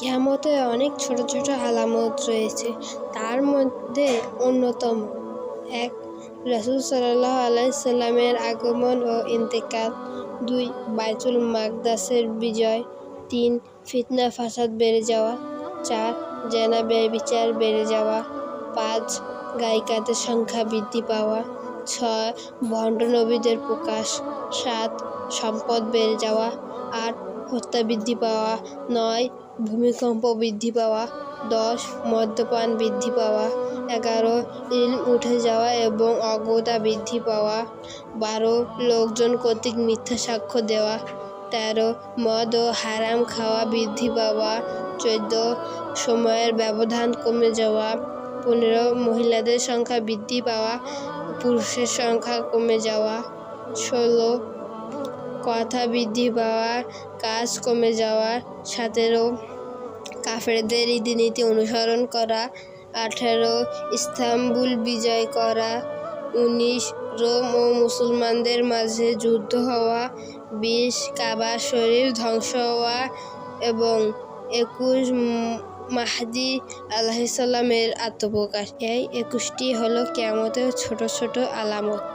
কিয়ামতের অনেক ছোট ছোট আলামত রয়েছে, তার মধ্যে অন্যতম ১. রাসূল সাল্লাল্লাহু আলাইহি সাল্লামের আগমন ও ইন্তেকাল। ২. বাইতুল মাকদাসের বিজয়। ৩. ফিতনা ফাসাদ বেড়ে যাওয়া। ৪. জেনা ব্যভিচার বেড়ে যাওয়া। ৫. গায়িকাদের সংখ্যা বৃদ্ধি পাওয়া। ৬. ভণ্ড নবীদের প্রকাশ। ৭. সম্পদ বেড়ে যাওয়া। ৮. হত্যা বৃদ্ধি পাওয়া। ৯. ভূমিকম্প বৃদ্ধি পাওয়া। ১০. মদ্যপান বৃদ্ধি পাওয়া। ১১. ইলম উঠে যাওয়া এবং অজ্ঞতা বৃদ্ধি পাওয়া। ১২. লোকজন কর্তৃক মিথ্যা সাক্ষ্য দেওয়া। ১৩. মদ ও হারাম খাওয়া বৃদ্ধি পাওয়া। ১৪. সময়ের ব্যবধান কমে যাওয়া। ১৫. মহিলাদের সংখ্যা বৃদ্ধি পাওয়া, পুরুষের সংখ্যা কমে যাওয়া। ১৬. কথা বৃদ্ধি পাওয়া, কাজ কমে যাওয়া। ১৭. কাফেরদের রীতিনীতি অনুসরণ করা। ১৮. ইস্তাম্বুল বিজয় করা। ১৯. রোম ও মুসলমানদের মাঝে যুদ্ধ হওয়া। ২০. কাবা শরীফ ধ্বংস হওয়া এবং ২১. মাহদী আলাইহিস সালামের আত্মপ্রকাশ। এই ২১টি হলো কিয়ামতের ছোট ছোট আলামত।